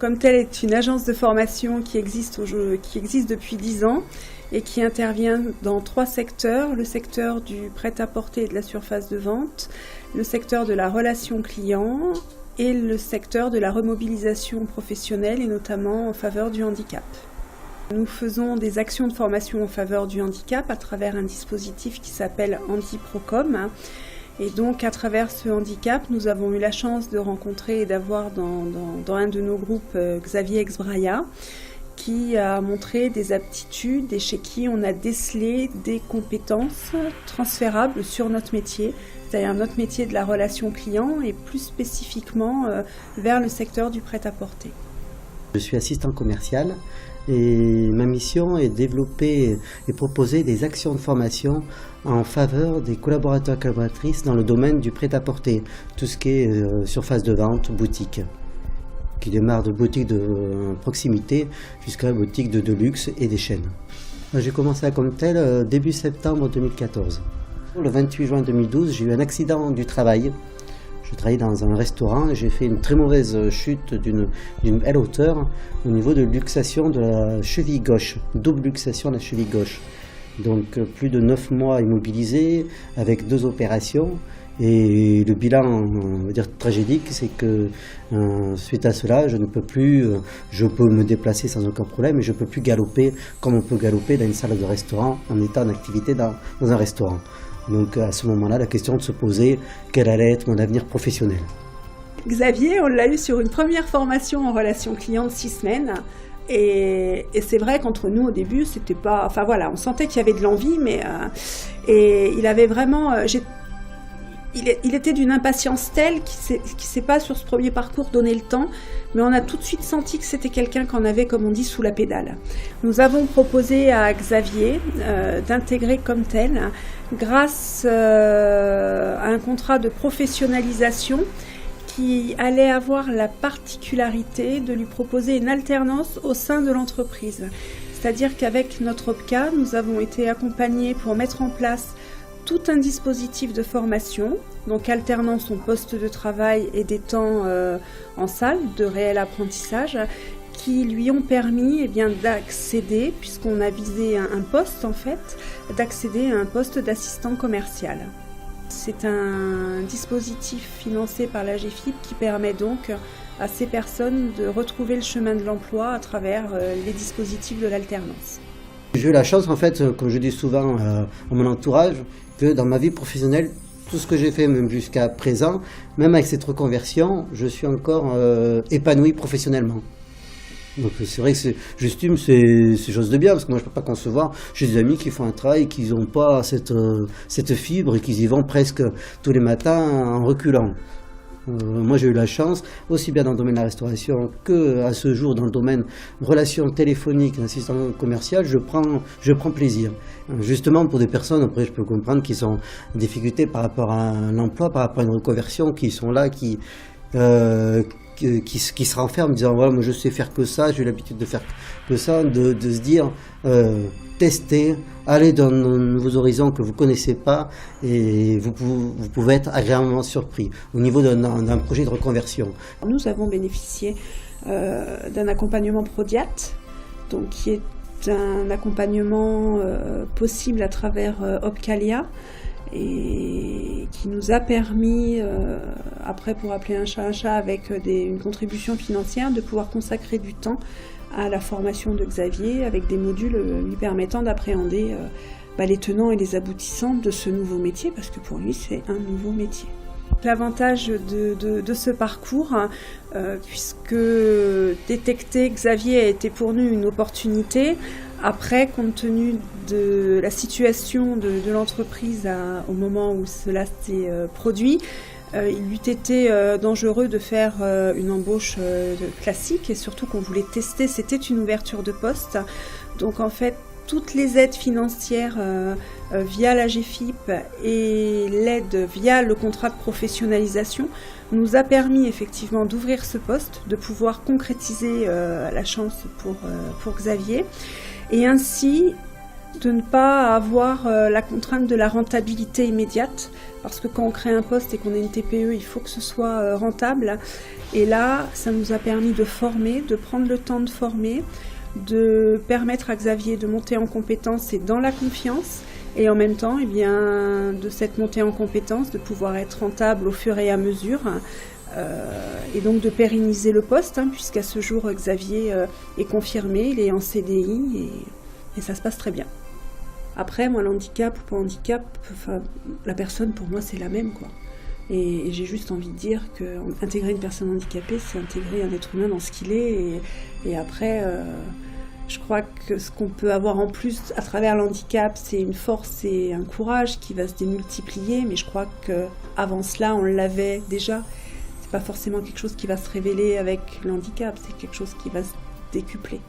Comtel est une agence de formation qui existe depuis 10 ans et qui intervient dans 3 secteurs, le secteur du prêt-à-porter et de la surface de vente, le secteur de la relation client et le secteur de la remobilisation professionnelle et notamment en faveur du handicap. Nous faisons des actions de formation en faveur du handicap à travers un dispositif qui s'appelle HandiProcom. Et donc à travers ce handicap, nous avons eu la chance de rencontrer et d'avoir dans un de nos groupes Xavier Exbraya, qui a montré des aptitudes et chez qui on a décelé des compétences transférables sur notre métier, c'est-à-dire notre métier de la relation client et plus spécifiquement vers le secteur du prêt-à-porter. Je suis assistant commercial et ma mission est de développer et proposer des actions de formation en faveur des collaborateurs et collaboratrices dans le domaine du prêt-à-porter, tout ce qui est surface de vente, boutique, qui démarre de boutiques de proximité jusqu'à la boutique de luxe et des chaînes. J'ai commencé à Comtel début septembre 2014. Le 28 juin 2012, j'ai eu un accident du travail. Je travaillais dans un restaurant et j'ai fait une très mauvaise chute d'une belle hauteur au niveau de luxation de la cheville gauche, double luxation de la cheville gauche. Donc plus de 9 mois immobilisé avec 2 opérations. Et le bilan, on va dire, tragédique, c'est que suite à cela, je ne peux plus, je peux me déplacer sans aucun problème, mais je ne peux plus galoper comme on peut galoper dans une salle de restaurant en étant en activité dans un restaurant. Donc à ce moment-là, la question de se poser quel allait être mon avenir professionnel. Xavier, on l'a eu sur une première formation en relation client de 6 semaines. Et c'est vrai qu'entre nous, au début, c'était pas... Enfin voilà, on sentait qu'il y avait de l'envie, mais... et il avait vraiment... Il était d'une impatience telle qu'il s'est pas sur ce premier parcours donné le temps, mais on a tout de suite senti que c'était quelqu'un qu'on avait, comme on dit, sous la pédale. Nous avons proposé à Xavier d'intégrer Comtel grâce à un contrat de professionnalisation qui allait avoir la particularité de lui proposer une alternance au sein de l'entreprise. C'est-à-dire qu'avec notre OPCA, nous avons été accompagnés pour mettre en place tout un dispositif de formation, donc alternant son poste de travail et des temps en salle de réel apprentissage, qui lui ont permis d'accéder, puisqu'on a visé un poste en fait, d'accéder à un poste d'assistant commercial. C'est un dispositif financé par la GFIP qui permet donc à ces personnes de retrouver le chemin de l'emploi à travers les dispositifs de l'alternance. J'ai eu la chance, en fait, comme je dis souvent à mon entourage, que dans ma vie professionnelle, tout ce que j'ai fait, même jusqu'à présent, même avec cette reconversion, je suis encore épanoui professionnellement. Donc c'est vrai que j'estime c'est chose de bien, parce que moi je ne peux pas concevoir, j'ai des amis qui font un travail et qui n'ont pas cette fibre et qui y vont presque tous les matins en reculant. Moi j'ai eu la chance, aussi bien dans le domaine de la restauration qu'à ce jour dans le domaine relations téléphoniques, assistant commercial, je prends plaisir. Justement pour des personnes, après je peux comprendre, qui sont en difficulté par rapport à l'emploi, par rapport à une reconversion, qui sont là, qui se renferment en disant voilà, moi je sais faire que ça, j'ai eu l'habitude de faire que ça, de se dire tester, aller dans de nouveaux horizons que vous ne connaissez pas et vous pouvez être agréablement surpris au niveau d'un projet de reconversion. Nous avons bénéficié d'un accompagnement Prodiat, donc qui est un accompagnement possible à travers Opcalia, et qui nous a permis, après pour appeler un chat avec une contribution financière, de pouvoir consacrer du temps à la formation de Xavier avec des modules lui permettant d'appréhender les tenants et les aboutissants de ce nouveau métier, parce que pour lui c'est un nouveau métier. L'avantage de ce parcours, puisque détecter Xavier a été pour nous une opportunité. Après, compte tenu de la situation de l'entreprise au moment où cela s'est produit, il eût été dangereux de faire une embauche classique, et surtout qu'on voulait tester, c'était une ouverture de poste. Donc en fait, toutes les aides financières via la GFIP et l'aide via le contrat de professionnalisation nous a permis effectivement d'ouvrir ce poste, de pouvoir concrétiser la chance pour Xavier, et ainsi de ne pas avoir la contrainte de la rentabilité immédiate, parce que quand on crée un poste et qu'on est une TPE, il faut que ce soit rentable. Et là, ça nous a permis de former, de prendre le temps de former, de permettre à Xavier de monter en compétence et dans la confiance, et en même temps, de cette montée en compétence, de pouvoir être rentable au fur et à mesure, et donc de pérenniser le poste, puisqu'à ce jour, Xavier est confirmé, il est en CDI, et ça se passe très bien. Après, moi, l'handicap ou pas handicap, la personne, pour moi, c'est la même, quoi. Et j'ai juste envie de dire qu'intégrer une personne handicapée, c'est intégrer un être humain dans ce qu'il est. Et après, je crois que ce qu'on peut avoir en plus à travers l'handicap, c'est une force et un courage qui va se démultiplier. Mais je crois qu'avant cela, on l'avait déjà. C'est pas forcément quelque chose qui va se révéler avec l'handicap, c'est quelque chose qui va se décupler.